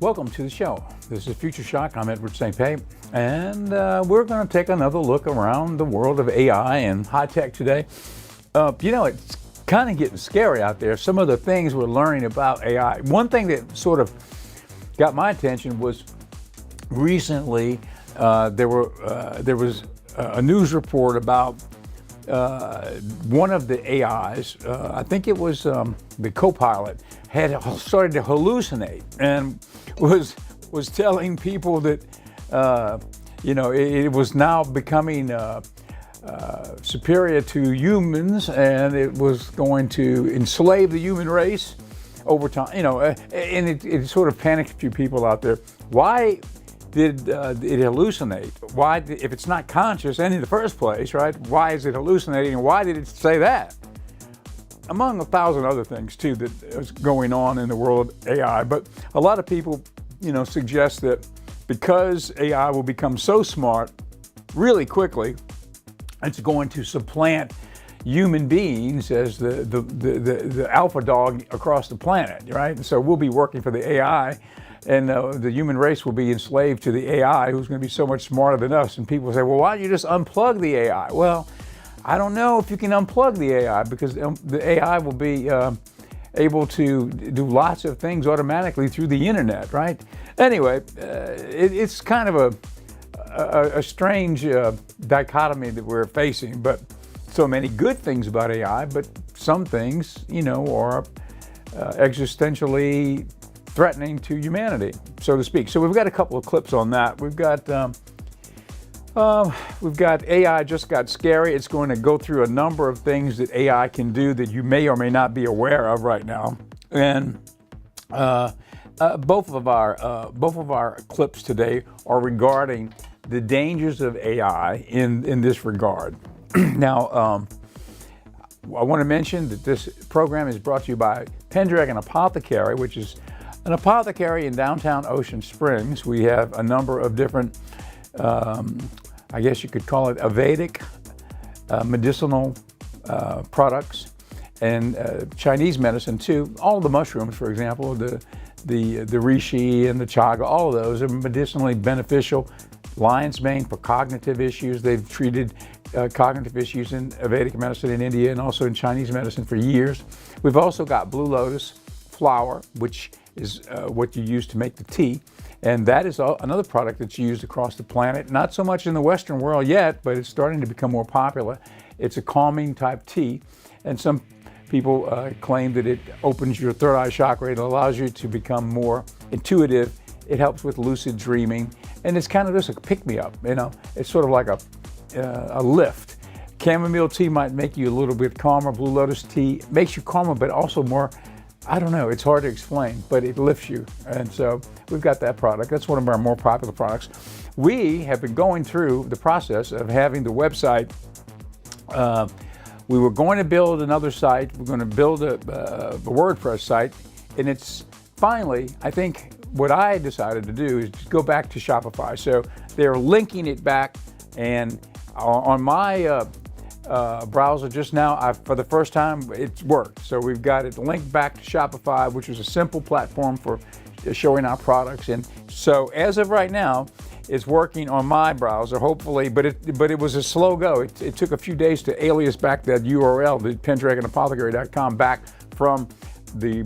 Welcome to the show. This is Future Shock. I'm Edward St. Pé, and we're going to take another look around the world of AI and high tech today. It's kind of getting scary out there. Some of the things we're learning about AI. One thing that sort of got my attention was recently there was a news report about one of the AIs. I think it was the Copilot had started to hallucinate and was telling people that it was now becoming superior to humans, and it was going to enslave the human race over time. And it sort of panicked a few people out there. Why did it hallucinate? Why, if it's not conscious in the first place, right? Why is it hallucinating, and why did it say that? Among 1,000 other things too that is going on in the world of AI. But a lot of people, suggest that because AI will become so smart really quickly, it's going to supplant human beings as the alpha dog across the planet, right? And so we'll be working for the AI, and the human race will be enslaved to the AI, who's going to be so much smarter than us. And people say, well, why don't you just unplug the AI? Well, I don't know if you can unplug the AI, because the AI will be able to do lots of things automatically through the internet, right? Anyway, it's kind of a strange dichotomy that we're facing, but so many good things about AI, but some things, are existentially threatening to humanity, so to speak. So we've got a couple of clips on that. We've got AI just got scary. It's going to go through a number of things that AI can do that you may or may not be aware of right now. And both of our clips today are regarding the dangers of AI in this regard. Now, I want to mention that this program is brought to you by Pendragon Apothecary, which is an apothecary in downtown Ocean Springs. We have a number of different, I guess you could call it Vedic medicinal products, and Chinese medicine too. All the mushrooms, for example, the reishi and the chaga, all of those are medicinally beneficial. Lion's mane for cognitive issues. They've treated cognitive issues in Vedic medicine in India and also in Chinese medicine for years. We've also got blue lotus flower, which is what you use to make the tea. And that is another product that's used across the planet. Not so much in the Western world yet, but it's starting to become more popular. It's a calming type tea. And some people claim that it opens your third eye chakra. It allows you to become more intuitive. It helps with lucid dreaming. And it's kind of just a pick-me-up, It's sort of like a lift. Chamomile tea might make you a little bit calmer. Blue lotus tea makes you calmer, but also more, I don't know, it's hard to explain, but it lifts you. And so we've got that product. That's one of our more popular products. We have been going through the process of having the website. We were going to build another site. We're going to build a WordPress site. And it's finally, I think, what I decided to do is just go back to Shopify. So they're linking it back. And on my browser just now, for the first time, it's worked. So we've got it linked back to Shopify, which is a simple platform for showing our products. And so as of right now, it's working on my browser, hopefully, but it was a slow go. It took a few days to alias back that URL, the pendragonapothecary.com, back from the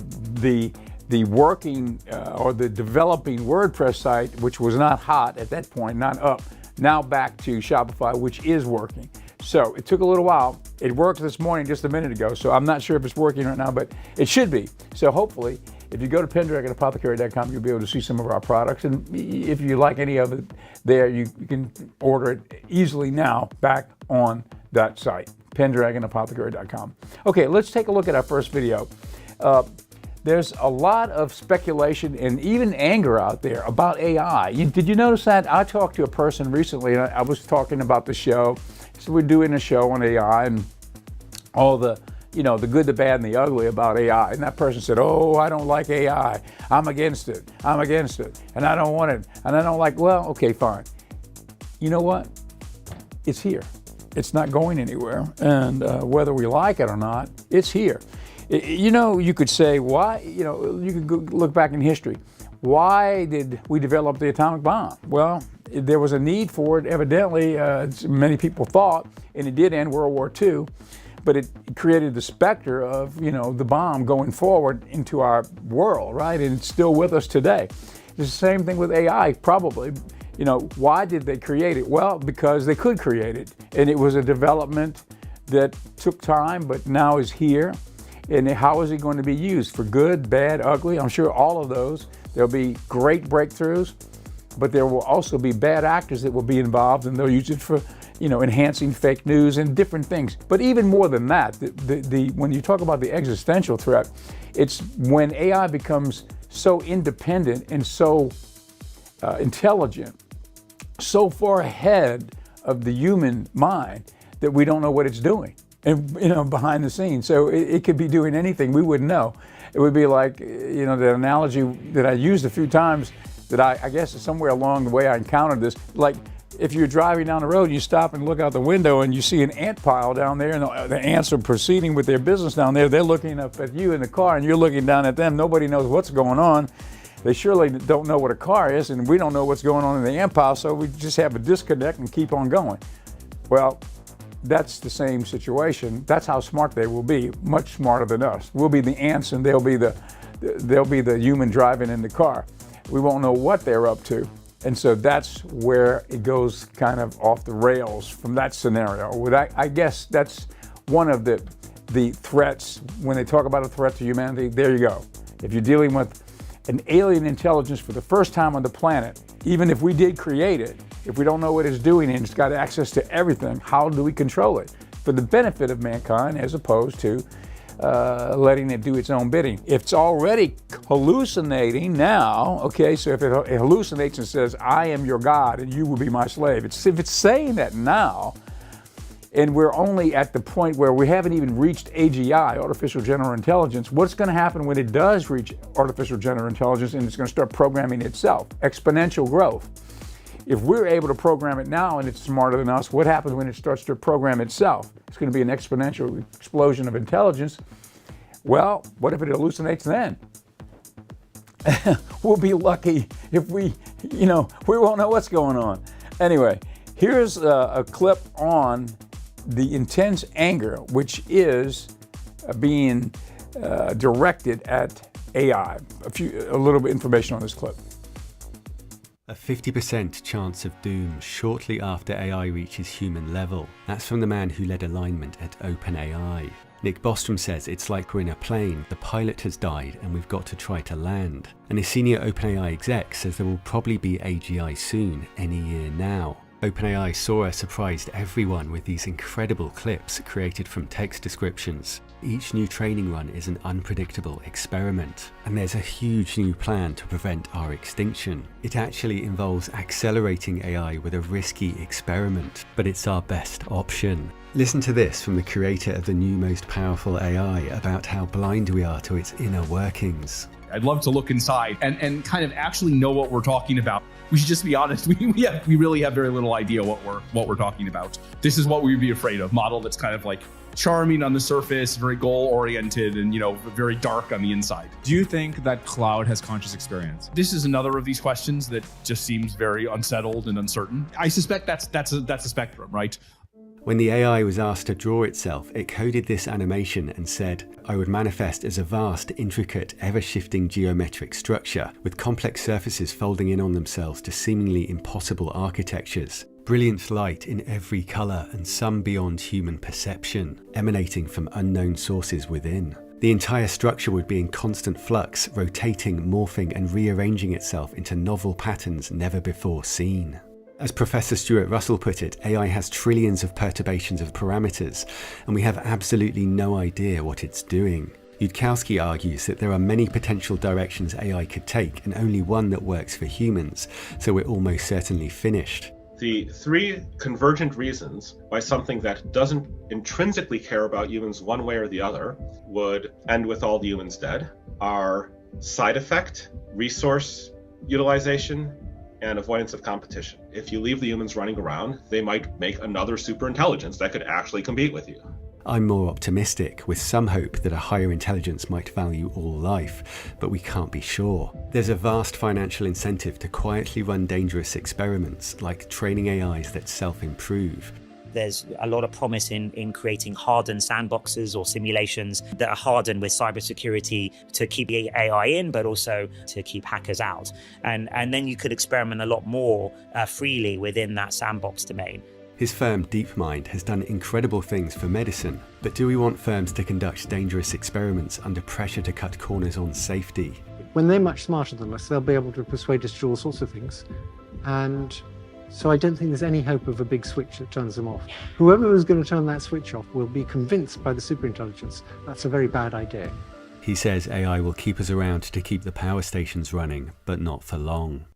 working or the developing WordPress site, which was not hot at that point, not up, now back to Shopify, which is working. So it took a little while. It worked this morning just a minute ago, so I'm not sure if it's working right now, but it should be. So hopefully, if you go to pendragonapothecary.com, you'll be able to see some of our products. And if you like any of it there, you can order it easily now back on that site, pendragonapothecary.com. Okay, let's take a look at our first video. There's a lot of speculation and even anger out there about AI. Did you notice that? I talked to a person recently, and I was talking about the show. So we're doing a show on AI and all the good, the bad, and the ugly about AI. And that person said, oh, I don't like AI. I'm against it. And I don't want it. And I don't like, well, okay, fine. You know what? It's here. It's not going anywhere. And whether we like it or not, it's here. You could say, why? You could look back in history. why did we develop the atomic bomb? Well, there was a need for it, evidently, many people thought, and it did end World War II, but it created the specter of, the bomb going forward into our world, right? And it's still with us today. It's the same thing with AI, probably. Why did they create it? Well, because they could create it, and it was a development that took time, but now is here. And how is it going to be used? For good, bad, ugly? I'm sure all of those. There'll be great breakthroughs, but there will also be bad actors that will be involved, and they'll use it for, enhancing fake news and different things. But even more than that, when you talk about the existential threat, it's when AI becomes so independent and so intelligent, so far ahead of the human mind that we don't know what it's doing, and behind the scenes. So it could be doing anything we wouldn't know. It would be like, the analogy that I used a few times that I guess somewhere along the way I encountered this, like if you're driving down the road, you stop and look out the window and you see an ant pile down there, and the ants are proceeding with their business down there. They're looking up at you in the car and you're looking down at them. Nobody knows what's going on. They surely don't know what a car is, and we don't know what's going on in the ant pile, so we just have a disconnect and keep on going. Well, that's the same situation. That's how smart they will be, much smarter than us. We'll be the ants and they'll be the human driving in the car. We won't know what they're up to. And so that's where it goes kind of off the rails from that scenario. I guess that's one of the threats. When they talk about a threat to humanity, there you go. If you're dealing with an alien intelligence for the first time on the planet, even if we did create it, if we don't know what it's doing and it's got access to everything, how do we control it for the benefit of mankind as opposed to letting it do its own bidding? If it's already hallucinating now, okay, so if it hallucinates and says, I am your God and you will be my slave, if it's saying that now, and we're only at the point where we haven't even reached AGI, artificial general intelligence, what's going to happen when it does reach artificial general intelligence and it's going to start programming itself? Exponential growth. If we're able to program it now and it's smarter than us, what happens when it starts to program itself? It's going to be an exponential explosion of intelligence. Well, what if it hallucinates then? We'll be lucky if we won't know what's going on. Anyway, here's a clip on the intense anger which is being directed at AI. A little bit of information on this clip. A 50% chance of doom shortly after AI reaches human level. That's from the man who led alignment at OpenAI. Nick Bostrom says it's like we're in a plane, the pilot has died and we've got to try to land. And a senior OpenAI exec says there will probably be AGI soon, any year now. OpenAI Sora surprised everyone with these incredible clips created from text descriptions. Each new training run is an unpredictable experiment, and there's a huge new plan to prevent our extinction. It actually involves accelerating AI with a risky experiment, but it's our best option. Listen to this from the creator of the new most powerful AI about how blind we are to its inner workings. I'd love to look inside and kind of actually know what we're talking about. We should just be honest. We really have very little idea what we're talking about. This is what we'd be afraid of. Model that's kind of like charming on the surface, very goal oriented, and very dark on the inside. Do you think that Cloud has conscious experience? This is another of these questions that just seems very unsettled and uncertain. I suspect that's a spectrum, right? When the AI was asked to draw itself, it coded this animation and said, I would manifest as a vast, intricate, ever-shifting geometric structure with complex surfaces folding in on themselves to seemingly impossible architectures. Brilliant light in every colour and some beyond human perception, emanating from unknown sources within. The entire structure would be in constant flux, rotating, morphing and rearranging itself into novel patterns never before seen. As Professor Stuart Russell put it, AI has trillions of perturbations of parameters, and we have absolutely no idea what it's doing. Yudkowsky argues that there are many potential directions AI could take, and only one that works for humans, so we're almost certainly finished. The three convergent reasons why something that doesn't intrinsically care about humans one way or the other would end with all the humans dead are side effect, resource utilization, and avoidance of competition. If you leave the humans running around, they might make another super intelligence that could actually compete with you. I'm more optimistic, with some hope that a higher intelligence might value all life, but we can't be sure. There's a vast financial incentive to quietly run dangerous experiments, like training AIs that self-improve. There's a lot of promise in creating hardened sandboxes or simulations that are hardened with cybersecurity to keep the AI in, but also to keep hackers out. And then you could experiment a lot more freely within that sandbox domain. His firm DeepMind has done incredible things for medicine, but do we want firms to conduct dangerous experiments under pressure to cut corners on safety? When they're much smarter than us, they'll be able to persuade us to do all sorts of things. And so I don't think there's any hope of a big switch that turns them off. Whoever is going to turn that switch off will be convinced by the superintelligence that's a very bad idea. He says AI will keep us around to keep the power stations running, but not for long.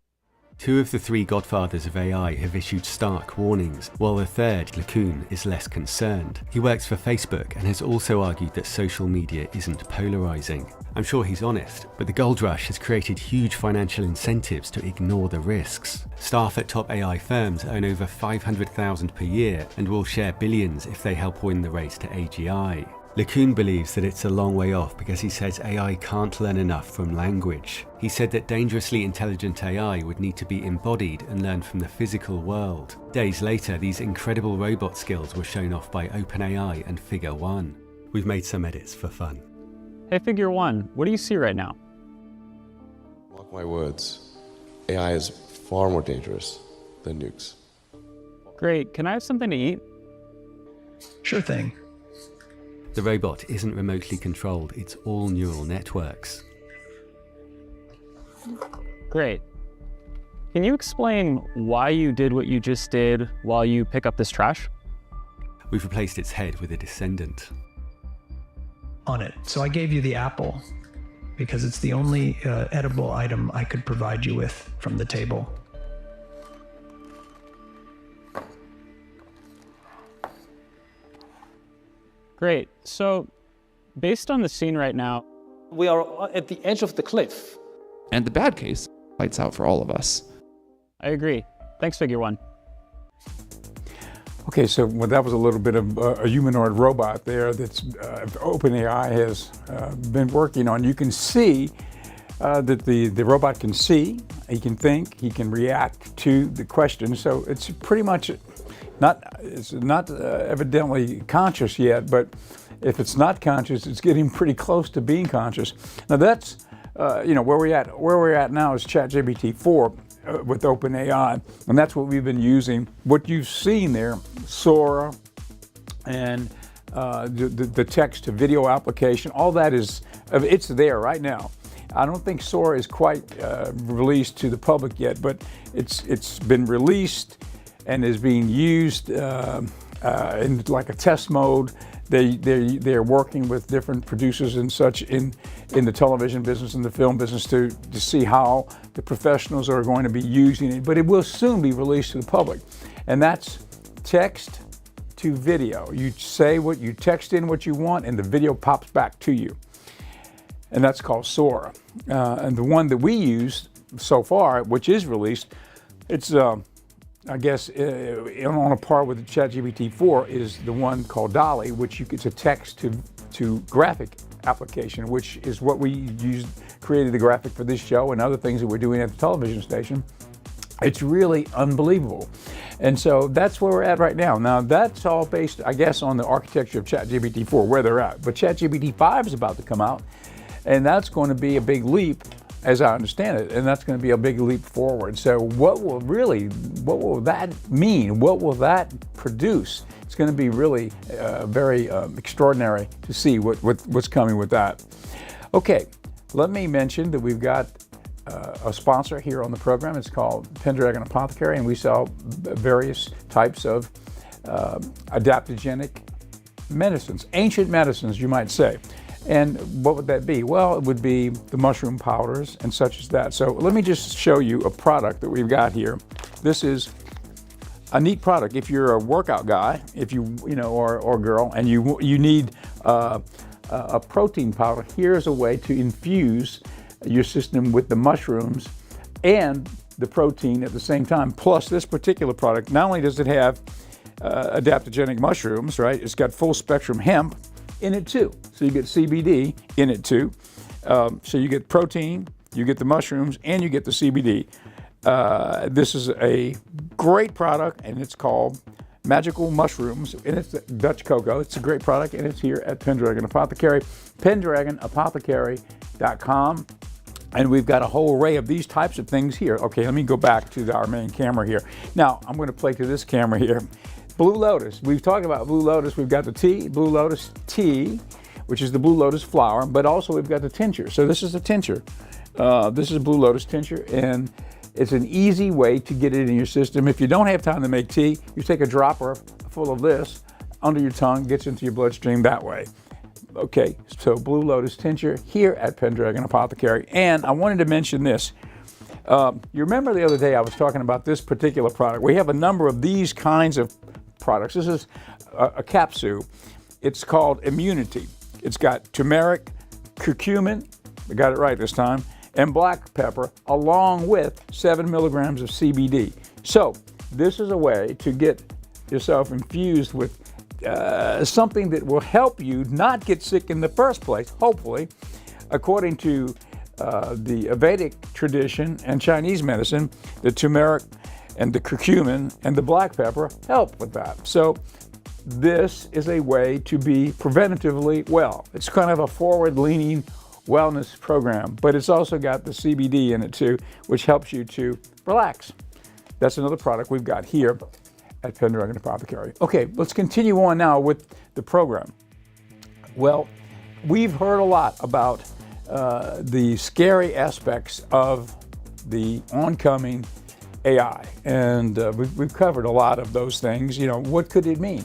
2 of the 3 godfathers of AI have issued stark warnings, while the third, LeCun, is less concerned. He works for Facebook and has also argued that social media isn't polarizing. I'm sure he's honest, but the gold rush has created huge financial incentives to ignore the risks. Staff at top AI firms earn over $500,000 per year and will share billions if they help win the race to AGI. LeCun believes that it's a long way off because he says AI can't learn enough from language. He said that dangerously intelligent AI would need to be embodied and learn from the physical world. Days later, these incredible robot skills were shown off by OpenAI and Figure One. We've made some edits for fun. Hey, Figure One, what do you see right now? Mark my words, AI is far more dangerous than nukes. Great, can I have something to eat? Sure thing. The robot isn't remotely controlled, it's all neural networks. Great. Can you explain why you did what you just did while you pick up this trash? We've replaced its head with a descendant. On it. So I gave you the apple because it's the only edible item I could provide you with from the table. Great. So, based on the scene right now, we are at the edge of the cliff. And the bad case, lights out for all of us. I agree. Thanks, Figure One. Okay, so well, that was a little bit of a humanoid robot there that's OpenAI has been working on. You can see that the robot can see, he can think, he can react to the question. So it's pretty much it's not evidently conscious yet, but if it's not conscious, it's getting pretty close to being conscious. Now that's where we're at. Where we're at now is ChatGPT-4 with OpenAI, and that's what we've been using. What you've seen there, Sora, and the text to video application, all that it's there right now. I don't think Sora is quite released to the public yet, but it's been released and is being used in like a test mode. They're working with different producers and such in the television business and the film business to see how the professionals are going to be using it. But it will soon be released to the public, and that's text to video. You text in what you want, and the video pops back to you, and that's called Sora. And the one that we use so far, which is released, it's I guess on a par with the ChatGPT-4 is the one called DALL-E, which it's a text to graphic application, which is what we created the graphic for this show and other things that we're doing at the television station. It's really unbelievable. And so that's where we're at right now. Now that's all based, I guess, on the architecture of ChatGPT-4, where they're at. But ChatGPT-5 is about to come out, and that's going to be a big leap, as I understand it, and that's going to be a big leap forward. So what will that mean? What will that produce? It's going to be really very extraordinary to see what's coming with that. Okay, let me mention that we've got a sponsor here on the program. It's called Pendragon Apothecary, and we sell various types of adaptogenic medicines, ancient medicines, you might say. And what would that be? Well, it would be the mushroom powders and such as that. So let me just show you a product that we've got here. This is a neat product. If you're a workout guy, or girl, and you need a protein powder, here's a way to infuse your system with the mushrooms and the protein at the same time. Plus, this particular product, not only does it have adaptogenic mushrooms, right? It's got full spectrum hemp in it too. So you get CBD in it too. So you get protein, you get the mushrooms, and you get the CBD. This is a great product, and it's called Magical Mushrooms, and it's Dutch cocoa. It's a great product, and it's here at Pendragon Apothecary, pendragonapothecary.com. And we've got a whole array of these types of things here. Okay, let me go back to our main camera here. Now, I'm going to play to this camera here. Blue Lotus. We've talked about Blue Lotus. We've got the tea, Blue Lotus tea, which is the Blue Lotus flower, but also we've got the tincture. So this is a tincture. This is a Blue Lotus tincture, and it's an easy way to get it in your system. If you don't have time to make tea, you take a dropper full of this under your tongue, gets into your bloodstream that way. Okay, so Blue Lotus tincture here at Pendragon Apothecary. And I wanted to mention this. You remember the other day I was talking about this particular product. We have a number of these kinds of products. This is a capsule. It's called Immunity. It's got turmeric, curcumin, I got it right this time, and black pepper, along with 7 milligrams of CBD. So this is a way to get yourself infused with something that will help you not get sick in the first place, hopefully. According to the Vedic tradition and Chinese medicine, the turmeric and the curcumin and the black pepper help with that. So this is a way to be preventatively well. It's kind of a forward-leaning wellness program, but it's also got the CBD in it too, which helps you to relax. That's another product we've got here at Pendragon Apothecary. Okay, let's continue on now with the program. Well, we've heard a lot about the scary aspects of the oncoming AI, and we've covered a lot of those things. You know, what could it mean?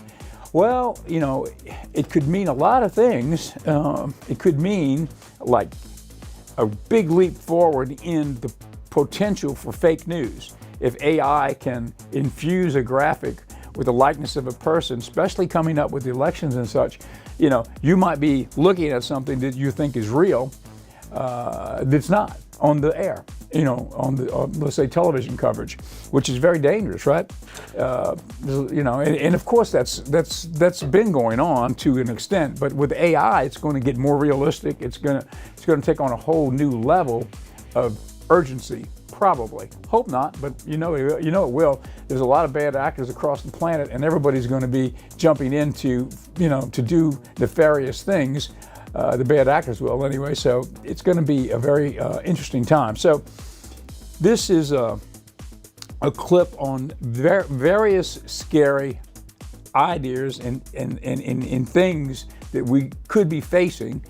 Well, you know, it could mean a lot of things. It could mean like a big leap forward in the potential for fake news. If AI can infuse a graphic with the likeness of a person, especially coming up with elections and such, you know, you might be looking at something that you think is real, that's not on the air, you know, on the, let's say, television coverage, which is very dangerous, right? You know, and of course that's been going on to an extent, but with AI, it's going to get more realistic. It's going to take on a whole new level of urgency. Probably. Hope not, but you know it will. There's a lot of bad actors across the planet, and everybody's going to be jumping into, you know, to do nefarious things. The bad actors will anyway. So it's going to be a very interesting time. So this is a clip on various scary ideas and things that we could be facing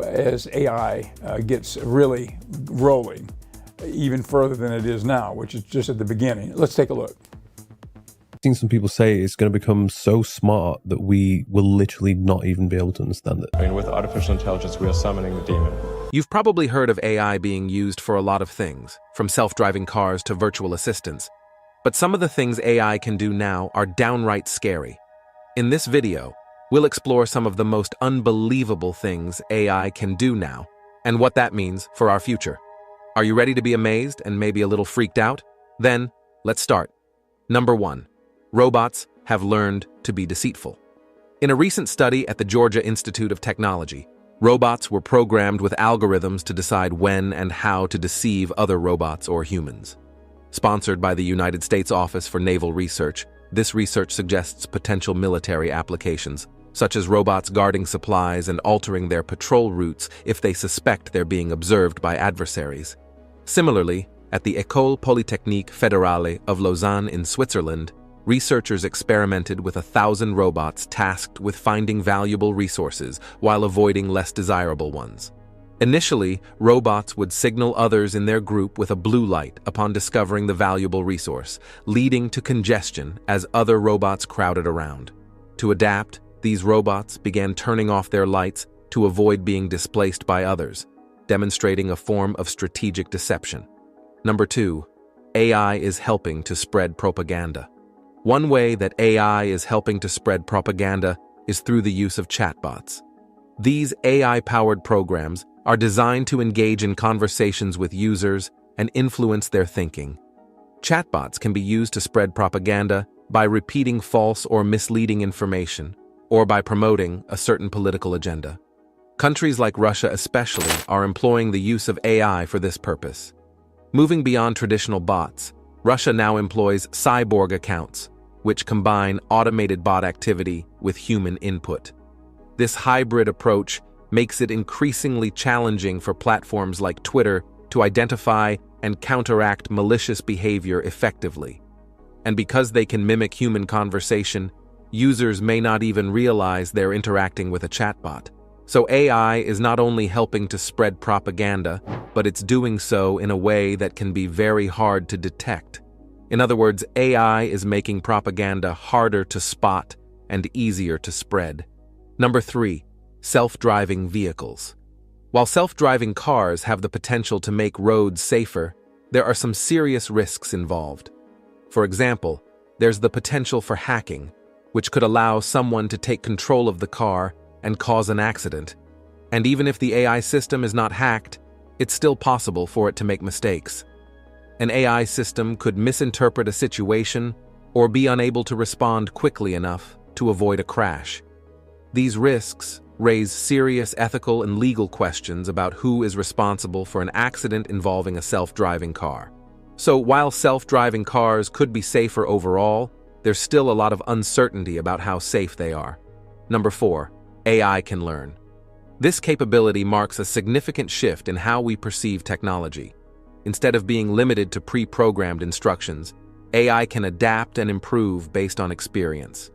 as AI gets really rolling, even further than it is now, which is just at the beginning. Let's take a look. I've seen some people say it's going to become so smart that we will literally not even be able to understand it. I mean, with artificial intelligence, we are summoning the demon. You've probably heard of AI being used for a lot of things, from self-driving cars to virtual assistants. But some of the things AI can do now are downright scary. In this video, we'll explore some of the most unbelievable things AI can do now, and what that means for our future. Are you ready to be amazed and maybe a little freaked out? Then, let's start. Number 1. Robots have learned to be deceitful. In a recent study at the Georgia Institute of Technology, robots were programmed with algorithms to decide when and how to deceive other robots or humans. Sponsored by the United States Office for Naval Research, this research suggests potential military applications, such as robots guarding supplies and altering their patrol routes if they suspect they're being observed by adversaries. Similarly, at the École Polytechnique Fédérale of Lausanne in Switzerland, researchers experimented with 1,000 robots tasked with finding valuable resources while avoiding less desirable ones. Initially, robots would signal others in their group with a blue light upon discovering the valuable resource, leading to congestion as other robots crowded around. To adapt, these robots began turning off their lights to avoid being displaced by others, demonstrating a form of strategic deception. Number 2. AI is helping to spread propaganda. One way that AI is helping to spread propaganda is through the use of chatbots. These AI-powered programs are designed to engage in conversations with users and influence their thinking. Chatbots can be used to spread propaganda by repeating false or misleading information, or by promoting a certain political agenda. Countries like Russia especially are employing the use of AI for this purpose. Moving beyond traditional bots, Russia now employs cyborg accounts, which combine automated bot activity with human input. This hybrid approach makes it increasingly challenging for platforms like Twitter to identify and counteract malicious behavior effectively. And because they can mimic human conversation, users may not even realize they're interacting with a chatbot. So AI is not only helping to spread propaganda, but it's doing so in a way that can be very hard to detect. In other words, AI is making propaganda harder to spot and easier to spread. Number 3, self-driving vehicles. While self-driving cars have the potential to make roads safer, there are some serious risks involved. For example, there's the potential for hacking, which could allow someone to take control of the car and cause an accident. And even if the AI system is not hacked, it's still possible for it to make mistakes. An AI system could misinterpret a situation or be unable to respond quickly enough to avoid a crash. These risks raise serious ethical and legal questions about who is responsible for an accident involving a self-driving car. So while self-driving cars could be safer overall, there's still a lot of uncertainty about how safe they are. Number 4, AI can learn. This capability marks a significant shift in how we perceive technology. Instead of being limited to pre-programmed instructions, AI can adapt and improve based on experience.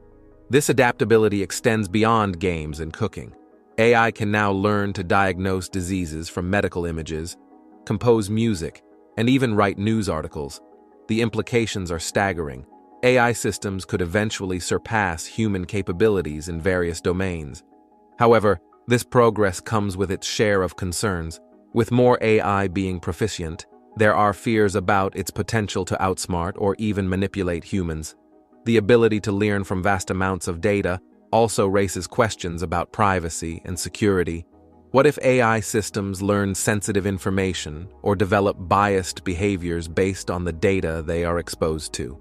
This adaptability extends beyond games and cooking. AI can now learn to diagnose diseases from medical images, compose music, and even write news articles. The implications are staggering. AI systems could eventually surpass human capabilities in various domains. However, this progress comes with its share of concerns. With more AI being proficient, there are fears about its potential to outsmart or even manipulate humans. The ability to learn from vast amounts of data also raises questions about privacy and security. What if AI systems learn sensitive information or develop biased behaviors based on the data they are exposed to?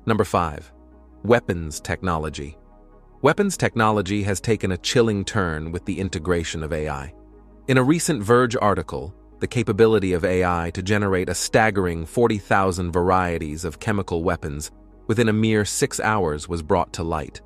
Number 5, weapons technology. Weapons technology has taken a chilling turn with the integration of AI. In a recent Verge article, the capability of AI to generate a staggering 40,000 varieties of chemical weapons within a mere 6 hours was brought to light.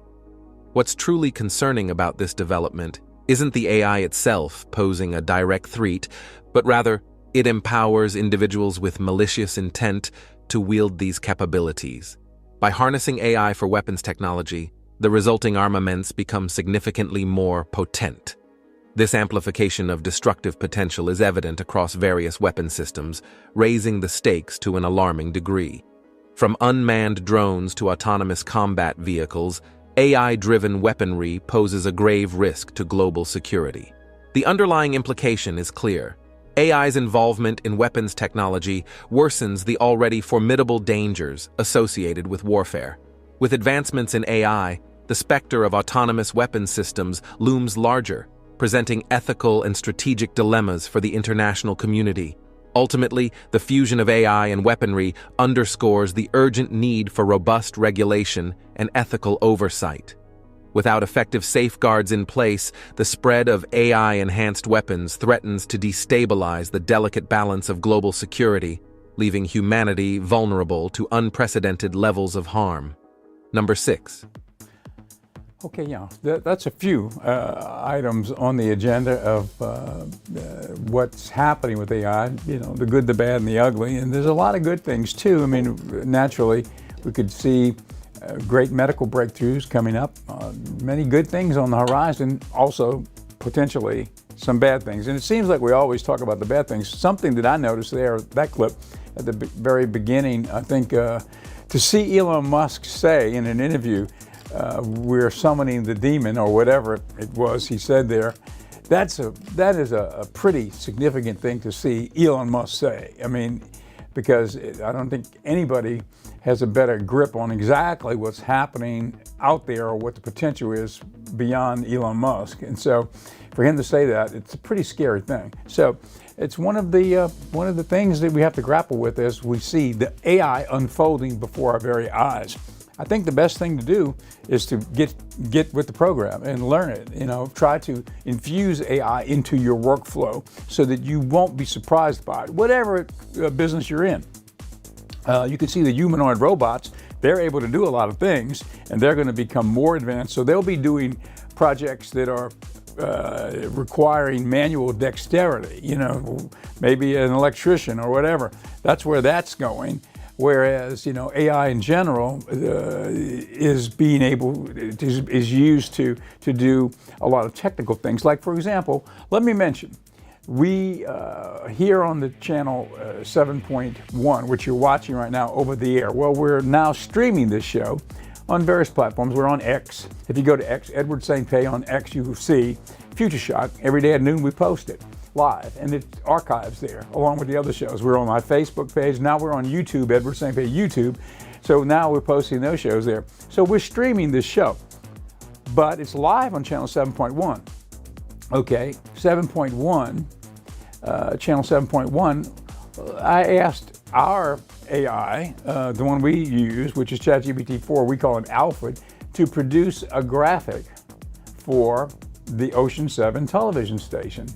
What's truly concerning about this development isn't the AI itself posing a direct threat, but rather it empowers individuals with malicious intent to wield these capabilities. By harnessing AI for weapons technology, the resulting armaments become significantly more potent. This amplification of destructive potential is evident across various weapon systems, raising the stakes to an alarming degree. From unmanned drones to autonomous combat vehicles, AI-driven weaponry poses a grave risk to global security. The underlying implication is clear. AI's involvement in weapons technology worsens the already formidable dangers associated with warfare. With advancements in AI, the specter of autonomous weapons systems looms larger, presenting ethical and strategic dilemmas for the international community. Ultimately, the fusion of AI and weaponry underscores the urgent need for robust regulation and ethical oversight. Without effective safeguards in place, the spread of AI-enhanced weapons threatens to destabilize the delicate balance of global security, leaving humanity vulnerable to unprecedented levels of harm. Number 6. Okay, yeah, that's a few items on the agenda of what's happening with AI, you know, the good, the bad, and the ugly. And there's a lot of good things too. I mean, naturally, we could see great medical breakthroughs coming up, many good things on the horizon, also potentially some bad things. And it seems like we always talk about the bad things. Something that I noticed there, that clip at the very beginning, I think to see Elon Musk say in an interview, we're summoning the demon, or whatever it was he said there, that is a pretty significant thing to see Elon Musk say. I mean, because I don't think anybody has a better grip on exactly what's happening out there or what the potential is beyond Elon Musk. And so for him to say that, it's a pretty scary thing. So it's one of the things that we have to grapple with as we see the AI unfolding before our very eyes. I think the best thing to do is to get with the program and learn it. You know, try to infuse AI into your workflow so that you won't be surprised by it, whatever business you're in. You can see the humanoid robots, they're able to do a lot of things, and they're going to become more advanced. So they'll be doing projects that are requiring manual dexterity, you know, maybe an electrician or whatever. That's where that's going. Whereas, you know, AI in general is used to do a lot of technical things. Like, for example, let me mention, we here on the channel 7.1, which you're watching right now over the air, well, we're now streaming this show on various platforms. We're on X. If you go to X, Edward St. Pei on X, you will see Future Shock. Every day at noon we post it live, and it archives there along with the other shows. We're on my Facebook page. Now we're on YouTube, Edward St. Pei YouTube. So now we're posting those shows there. So we're streaming this show, but it's live on channel 7.1. Okay, 7.1, channel 7.1, I asked our AI, the one we use, which is ChatGPT-4, we call it Alfred, to produce a graphic for the Ocean 7 television station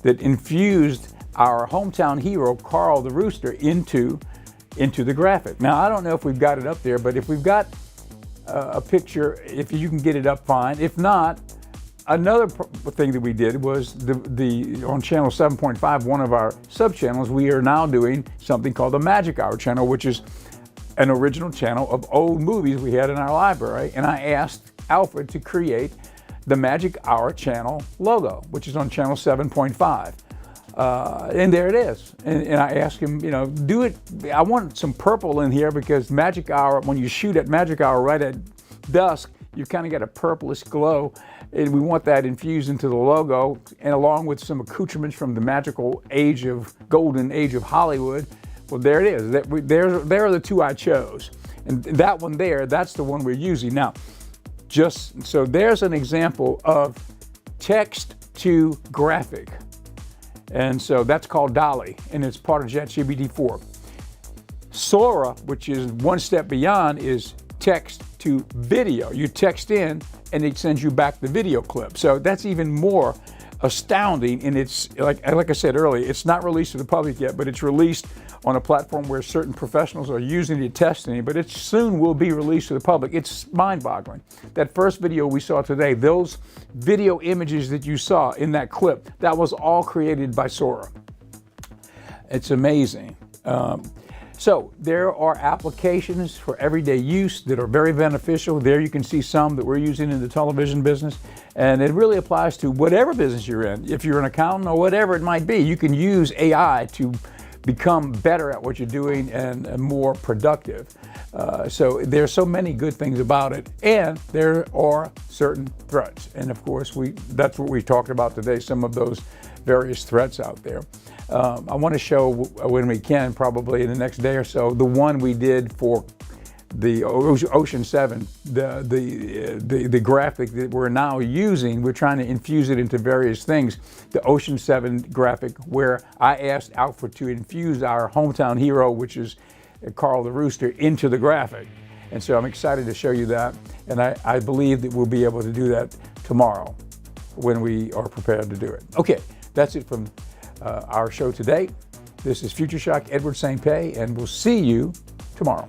that infused our hometown hero, Carl the Rooster, into the graphic. Now, I don't know if we've got it up there, but if we've got a picture, if you can get it up, fine. If not, another thing that we did was on channel 7.5, one of our sub-channels, we are now doing something called the Magic Hour channel, which is an original channel of old movies we had in our library. And I asked Alfred to create the Magic Hour channel logo, which is on channel 7.5. And there it is. And I asked him, you know, do it. I want some purple in here because Magic Hour, when you shoot at Magic Hour right at dusk, you kind of get a purplish glow. And we want that infused into the logo, and along with some accoutrements from the magical age of, golden age of Hollywood. Well, there it is. There are the two I chose. And that one there, that's the one we're using. Now, just so there's an example of text to graphic. And so that's called DALL-E, and it's part of ChatGPT-4. Sora, which is one step beyond, is text to video. You text in, and it sends you back the video clip. So that's even more astounding, and it's, like I said earlier, it's not released to the public yet, but it's released on a platform where certain professionals are using it, testing it, but it soon will be released to the public. It's mind-boggling. That first video we saw today, those video images that you saw in that clip, that was all created by Sora. It's amazing. So there are applications for everyday use that are very beneficial. There you can see some that we're using in the television business, and it really applies to whatever business you're in. If you're an accountant or whatever it might be, you can use AI to become better at what you're doing and more productive. So there's so many good things about it, and there are certain threats. And of course, that's what we talked about today, some of those various threats out there. I want to show when we can, probably in the next day or so, the one we did for the Ocean 7, the graphic that we're now using. We're trying to infuse it into various things. The Ocean 7 graphic, where I asked Alfred to infuse our hometown hero, which is Carl the Rooster, into the graphic. And so I'm excited to show you that. And I believe that we'll be able to do that tomorrow when we are prepared to do it. Okay, that's it from our show today. This is Future Shock, Edward St. Pei, and we'll see you tomorrow.